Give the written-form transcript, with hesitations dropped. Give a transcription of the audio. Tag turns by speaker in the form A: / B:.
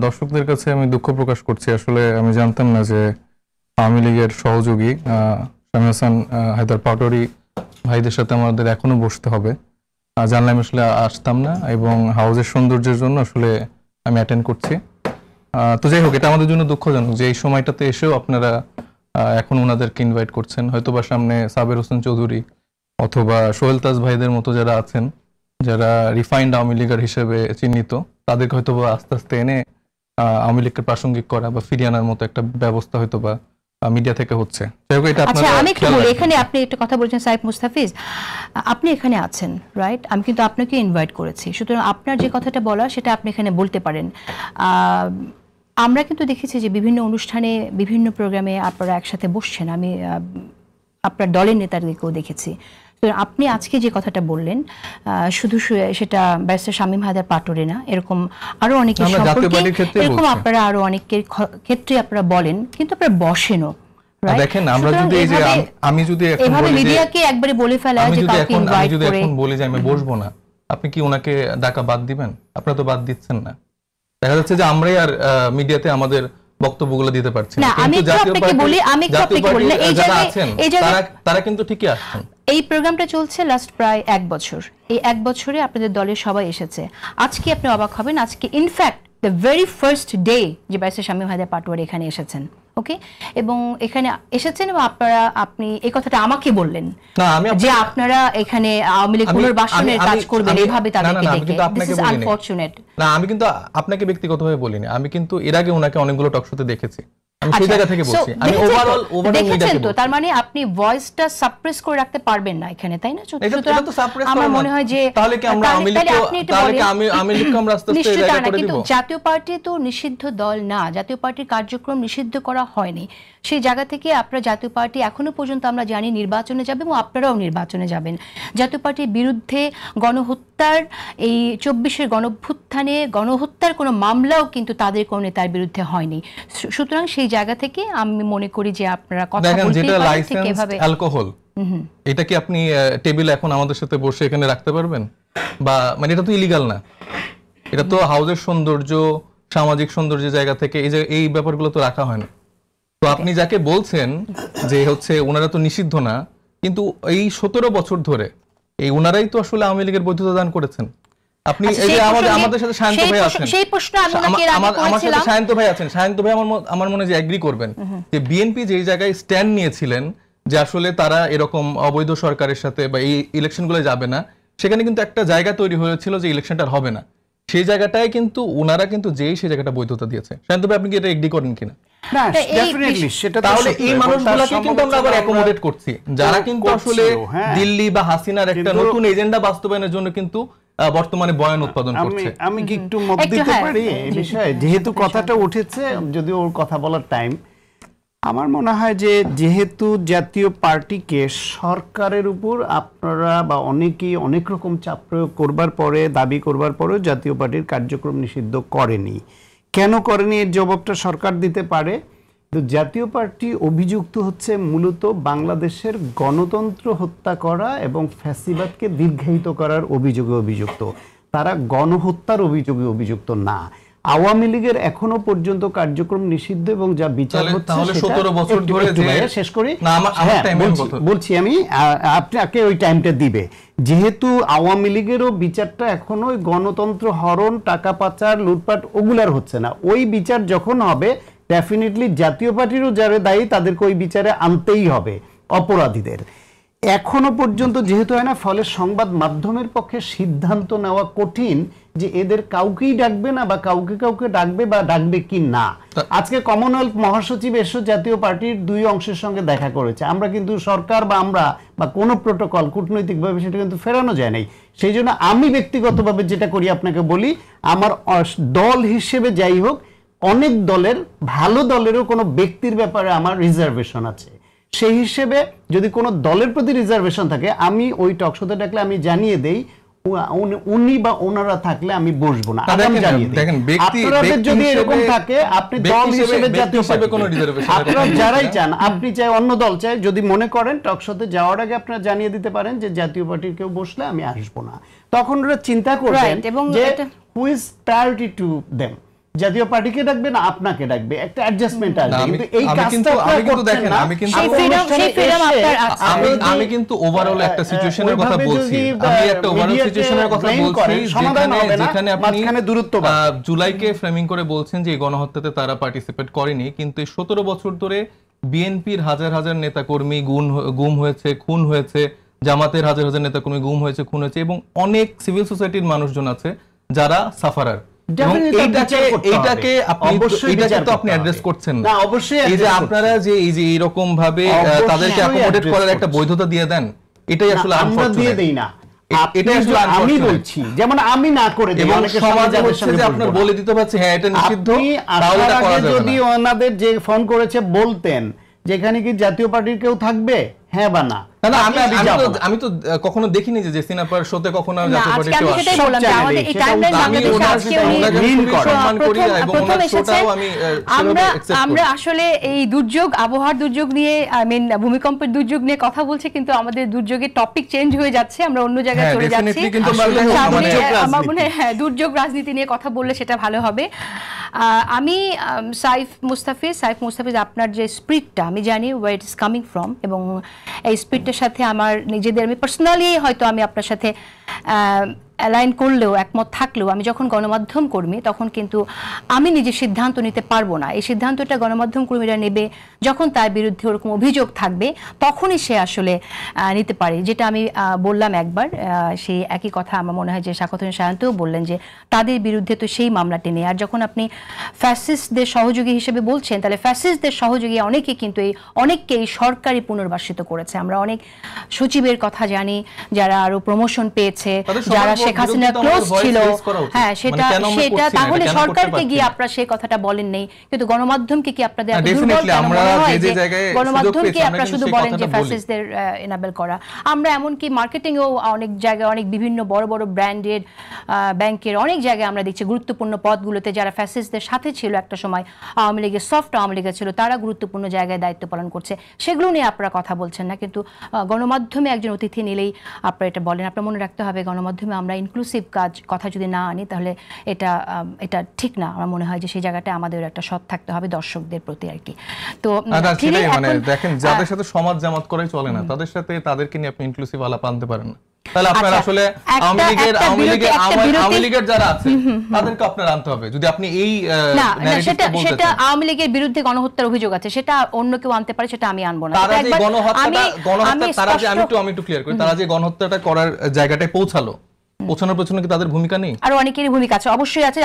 A: দর্শকদের কাছে আমি দুঃখ প্রকাশ করছি। আসলে আমি জানতাম না যে আওয়ামী লীগের সহযোগী শামীম হাসান হায়দার পাটোয়ারী ভাইদের সাথে আমাদের এখনো বসতে হবে। জানলে আমি আসলে আসতাম না, এবং হাউসের সৌন্দর্যের জন্য আসলে আমি অ্যাটেন্ড করছি। তো যাই হোক, এটা আমাদের জন্য দুঃখজনক যে এই সময়টাতে এসেও আপনারা এখন ওনাদেরকে ইনভাইট করছেন। হয়তোবা সামনে সাবের হোসেন চৌধুরী অথবা সোহেল তাজ ভাইদের মতো যারা আছেন, যারা রিফাইন্ড আওয়ামী লীগার হিসেবে চিহ্নিত, তাদেরকে হয়তোবা আস্তে আস্তে এনে আওয়ামী লীগকে প্রাসঙ্গিক করা বা ফিরিয়ে আনার মতো একটা ব্যবস্থা হয়তোবা মিডিয়া থেকে হচ্ছে।
B: আচ্ছা, আমি একটু বলি, এখানে আপনি একটা কথা বলছেন সাইফ মুস্তাফিজ, আপনি এখানে আছেন, রাইট? আমি কিন্তু আপনাকে ইনভাইট করেছি, সুতরাং আপনার যে কথাটা বলা সেটা আপনি এখানে বলতে পারেন। আমরা কিন্তু দেখেছি যে বিভিন্ন অনুষ্ঠানে বিভিন্ন প্রোগ্রামে আপনারা একসাথে বসছেন, আমি আপনার দলের নেতাদেরকেও দেখেছি। তো আপনি আজকে যে কথাটা বললেন, শুধু সেটা ব্যারিস্টার শামীম হায়দার পাটোয়ারী না, এরকম আরো অনেকের সম্পর্কে, এরকম আপনারা আরো অনেকের ক্ষেত্রে আপনারা বলেন, কিন্তু আপনারা বসেনও।
A: দেখেন, আমরা যদি এই যে আমি যদি এখন
B: এভাবে মিডিয়াকে একবারে বলে ফেলা যে কাউকে ইনভাইট করে,
A: এখন বলি যে আমি বসবো না, আপনি কি ওনাকে ডাকা বাদ দিবেন? আপনারা তো বাদ দিচ্ছেন না। দেখা যাচ্ছে যে আমরাই আর মিডিয়াতে আমাদের বক্তব্যগুলো দিতে পারছি না, কিন্তু জাতীয় পার্টি তারা কিন্তু ঠিকই আসছেন।
B: এই প্রোগ্রামটা চলছে লাস্ট প্রায় 1 বছর। এই 1 বছরে আপনাদের দলের সবাই এসেছে। আজকে আপনি অবাক হবেন, আজকে in fact the very first day যে ব্যারিস্টার শামীম হায়দার পাটোয়ারী এখানে এসেছেন, ওকে? এবং এখানে এসেছেন এবং আপনি এই কথাটা আমাকে বললেন যে আপনারা এখানে আওয়ামী লীগ পুনর্বাসনের কাজ করবেন, এইভাবে তাদেরকে দেখে। This is unfortunate.
A: না, আমি কিন্তু আপনাকে ব্যক্তিগতভাবে বলিনি, আমি কিন্তু এর আগে ওনাকে অনেকগুলো টক শোতে দেখেছি। আমি সেই জায়গা থেকে বলছি, আমি ওভারঅল
B: দেখেছেন তো, তার মানে আপনি ভয়েসটা সাপ্রেস করে রাখতে পারবেন না এখানে, তাই না? আমার মনে হয় যে
A: তাহলে কি আমরা আওয়ামী লীগকে আমরা আস্তে আস্তে জায়গা করে দিব?
B: কিন্তু জাতীয় পার্টি তো নিষিদ্ধ দল না, জাতীয় পার্টির কার্যক্রম নিষিদ্ধ করা হয়নি। সেই জায়গা থেকে আপনারা জাতীয় পার্টি এখনো পর্যন্ত আমরা জানি নির্বাচনে যাবে, এবং আপনারাও নির্বাচনে যাবেন। জাতীয় পার্টির বিরুদ্ধে গণহত্যার, এই 24-এর গণঅভ্যুত্থানে গণহত্যার কোনো মামলাও কিন্তু তাদের কোনো নেতার বিরুদ্ধে হয়নি। সুতরাং সেই জায়গা থেকে আমি মনে করি যে আপনারা কথা বলতে পারেন ঠিক এভাবে।
A: অ্যালকোহল, এটা কি আপনি টেবিলে এখন আমাদের সাথে বসে এখানে রাখতে পারবেন? বা মানে এটা তো ইলিগাল না, এটা তো হাউসের সৌন্দর্য, সামাজিক সৌন্দর্যের জায়গা থেকে এই ব্যাপারগুলো তো রাখা হয় না। তো আপনি যাকে বলছেন যে হচ্ছে ওনারা তো নিষিদ্ধ না, কিন্তু এই 17 বছর ধরে এই ওনারাই তো আসলে আওয়ামী লীগের বৈধতা দান করেছেন। আপনি এই যে আমাদের সাথে শান্ত ভাই আছেন,
B: সেই প্রশ্ন আমি ওনাকে এর আগে করেছিলাম।
A: আমার সাথে শান্ত ভাই আছেন, শান্ত ভাই আমার মনে হয় যে এগ্রি করবেন যে বিএনপি যেই জায়গায় স্ট্যান্ড নিয়েছিলেন যে আসলে তারা এরকম অবৈধ সরকারের সাথে বা এই ইলেকশনগুলো যাবে না, সেখানে কিন্তু একটা জায়গা তৈরি হয়েছিল যে ইলেকশনটা হবে না। সেই জায়গাটায় কিন্তু ওনারা কিন্তু সেই জায়গাটা বৈধতা দিয়েছে। শান্ত ভাই, আপনি কি এটা এগ্রি করেন কিনা?
C: না, ডেফিনেটলি সেটা।
A: তাহলে এই মানুষগুলোকে কিন্তু আমরা আবার অ্যাকোমোডেট করছি, যারা কিন্তু আসলে দিল্লি বা হাসিনার একটা নতুন এজেন্ডা বাস্তবায়নের জন্য কিন্তু বর্তমানে বয়ান উৎপাদন করছে।
C: আমি কি একটু মত দিতে পারি এই বিষয়ে? যেহেতু কথাটা উঠেছে, যদি ওর কথা বলার টাইম, আমার মনে হয় যে যেহেতু জাতীয় পার্টিকে সরকারের উপর আপনারা বা অনেকেই অনেক রকম চাপ প্রয়োগ করবার পরে, দাবি করবার পরেও জাতীয় পার্টির কার্যক্রম নিষিদ্ধ করেনি। কেন করেনি এর জবাবটা সরকার দিতে পারে। তো জাতীয় পার্টি অভিযুক্ত হচ্ছে মূলত বাংলাদেশের গণতন্ত্র হত্যা করা এবং ফ্যাসিবাদকে দীর্ঘায়িত করার অভিযোগে অভিযুক্ত। তারা গণহত্যার অভিযোগে অভিযুক্ত না। আওয়ামী লীগের এখনো পর্যন্ত কার্যক্রম নিষিদ্ধ এবং যা বিচার হচ্ছে,
A: 17 বছর ধরে
C: শেষ করি বলছি আমি, আপনাকে ওই টাইমটা দিবে। যেহেতু আওয়ামী লীগেরও বিচারটা এখনো গণতন্ত্র হরণ, টাকা পাচার, লুটপাট ওগুলার হচ্ছে না। ওই বিচার যখন হবে, ডেফিনেটলি জাতীয় পার্টিরও যারা দায়ী তাদেরকে ওই বিচারে আনতেই হবে, অপরাধীদের। এখনো পর্যন্ত যেহেতু হয় না, ফলে সংবাদ মাধ্যমের পক্ষে সিদ্ধান্ত নেওয়া কঠিন যে এদের কাউকেই ডাকবে না বা কাউকে ডাকবে বা ডাকবে কি না। আজকে কমনওয়েলথ মহাসচিব এসে জাতীয় পার্টির 2 অংশের সঙ্গে দেখা করেছে। আমরা কিন্তু সরকার বা আমরা বা কোনো প্রোটোকল কূটনৈতিকভাবে সেটা কিন্তু ফেরানো যায় নাই। সেই জন্য আমি ব্যক্তিগতভাবে যেটা করি আপনাকে বলি, আমার দল হিসেবে যাই হোক, অনেক দলের, ভালো দলেরও কোনো ব্যক্তির ব্যাপারে আমার রিজার্ভেশন আছে। সেই হিসেবে যদি কোনো দলের প্রতি রিজার্ভেশন থাকে, আমি ওই টকশোতে ডাকলে আমি জানিয়ে দেই উনি বা ওনারা থাকলে আমি বসবো না। আপনাদের যদি এরকম থাকে, আপনি দল হিসেবে জাতীয় পার্টি কোনো রিজার্ভেশন, আপনারা যারাই চান, আপনি চাই অন্য দল চাই, যদি মনে করেন টকশোতে যাওয়ার আগে আপনারা জানিয়ে দিতে পারেন যে জাতীয় পার্টির কেউ বসলে আমি আসবো না। তখন ওরা চিন্তা করবেন যে who is priority to them, জাতীয় পার্টিকে ডাকবে না আপনাকে ডাকবে, একটা অ্যাডজাস্টমেন্ট আসবে। কিন্তু এই
A: আমি
C: কাজটা
A: কিন্তু
C: করছেন
A: দেখেন
C: না।
A: আমি কিন্তু
B: সেই freedom আপনার আছে।
A: আমি কিন্তু ওভারঅল একটা সিচুয়েশনের কথা
C: ওইভাবে
A: বলছি,
C: যদি,
A: আমি একটা ওভারঅল
C: মিডিয়াকে
A: সিচুয়েশনের কথা
C: blame
A: বলছি
C: করেন, সমাধান হবে না,
A: যেখানে আপনি
C: মাঝখানে দূরত্ব বাড়বে।
A: জুলাইকে ফ্রেমিং করে বলছেন যে এই গণহত্যাতে তারা পার্টিসিপেট করেনি, কিন্তু এই 17 বছর ধরে বিএনপির হাজার হাজার নেতাকর্মী গুম হয়েছে, খুন হয়েছে, জামাতের হাজার হাজার নেতাকর্মী গুম হয়েছে, খুন হয়েছে, এবং অনেক সিভিল সোসাইটির মানুষজন আছে যারা সাফারার। এবং এইটাকে আপনি অ্যাড্রেস করছেন না। এই যে আপনারা যে এই যে এরকম ভাবে তাদেরকে অ্যাকোমোডেট করার একটা বৈধতা দিয়ে দেন, এটাই আসলে
C: আমরা দিয়ে দেই না। আমি বলছি যেমন আমি না করে দেই, অনেকে সমাজে হচ্ছে যে
A: আপনার বলে দিতে পারছে হ্যাঁ এটা নিষিদ্ধ, তাহলে এটা করা যাবে না।
C: যদি ওনাদের যে ফোন করেছে বলতেন যেখানে কি জাতীয় পার্টির কেউ থাকবে, হ্যাঁ বা না?
A: আমি তো কখনো দেখিনি যে সিনাপার শোতে কখনো জাতীয় পার্টি
B: কেউ আসে। আমরা আসলে এই দুর্যোগ, আবহাওয়ার দুর্যোগ নিয়ে, ভূমিকম্পের দুর্যোগ নিয়ে কথা বলছি, কিন্তু আমাদের দুর্যোগের টপিক চেঞ্জ হয়ে যাচ্ছে, আমরা অন্য জায়গায় চলে যাচ্ছি। আমার মনে হয় দুর্যোগ রাজনীতি নিয়ে কথা বললে সেটা ভালো হবে। আমি সাইফ মুস্তাফিজ, আপনার যে স্পিরিটটা আমি জানি where it is coming from, এবং এই স্পিরিটটার সাথে আমার নিজেদের, আমি পার্সোনালি হয়তো আমি আপনার সাথে অ্যালাইন করলেও, একমত থাকলেও, আমি যখন গণমাধ্যম কর্মী তখন কিন্তু আমি নিজে সিদ্ধান্ত নিতে পারবো না। এই সিদ্ধান্তটা গণমাধ্যম কর্মীরা নেবে যখন তার বিরুদ্ধে ওরকম অভিযোগ থাকবে, তখনই সে আসলে নিতে পারে। যেটা আমি বললাম একবার, সেই একই কথা আমার মনে হয় যে শাখাত হোসেন সায়ন্তও বললেন যে তাদের বিরুদ্ধে তো সেই মামলাটি নেই। আর যখন আপনি ফ্যাসিস্টদের সহযোগী হিসেবে বলছেন, তাহলে ফ্যাসিস্টদের সহযোগী অনেকে কিন্তু অনেককেই সরকারি পুনর্বাসিত করেছে। আমরা অনেক সচিবের কথা জানি যারা আরো প্রমোশন পেয়েছে, যারা শেখ হাসিনা ক্লোজ ছিল। হ্যাঁ, সেটা তাহলে সরকারকে গিয়ে আপনারা সেই কথাটা বলেন নেই, কিন্তু গণমাধ্যমকে কি আপনাদের গণমাধ্যমকে আপনারা শুধু বলেন যে ফ্যাসিস্টদের এনাবেল করা? আমরা এমনকি মার্কেটিংও অনেক জায়গায়, অনেক বিভিন্ন বড় বড় ব্র্যান্ডেড ব্যাংকের অনেক জায়গায় আমরা দেখছি গুরুত্বপূর্ণ পদগুলোতে যারা ফ্যাসিস্টদের সাথে ছিল একটা সময়, আওয়ামী লীগের সফট আওয়ামী লীগের ছিল, তারা গুরুত্বপূর্ণ জায়গায় দায়িত্ব পালন করছে। সেগুলো নিয়ে আপনারা কথা বলছেন না, কিন্তু গণমাধ্যমে একজন অতিথি নিলেই আপনারা এটা বলেন। আপনার মনে রাখতে হবে, গণমাধ্যমে আমরা ইনক্লুসিভ কথা যদি না আনি তাহলে এটা ঠিক না। আমার মনে হয় যে সেই জায়গাটা আমাদের একটা সৎ থাকতে হবে দর্শকদের প্রতি আর কি। তো
A: দেখেন, যাদের সাথে সমাজ জামাত করাই চলে না, তাদের সাথে তাদেরকে নিয়ে আপনি ইনক্লুসিভ আলাপ আনতে পারেন না। তাহলে আপনারা আসলে আওয়ামী লীগের যারা আছে তাদেরকে আপনারা আনতে হবে। যদি আপনি এই
B: সেটা আওয়ামী লীগের বিরুদ্ধে গণহত্যার অভিযোগ আছে, সেটা অন্য কেউ আনতে পারে, সেটা আমি আনবো না।
A: তারা যে একটু ক্লিয়ার করি, তারা যে গণহত্যাটা করার জায়গাটায় পৌঁছানোর পেছনে কি তাদের ভূমিকা নেই?
B: আর অনেকেরই ভূমিকা আছে, অবশ্যই আছে।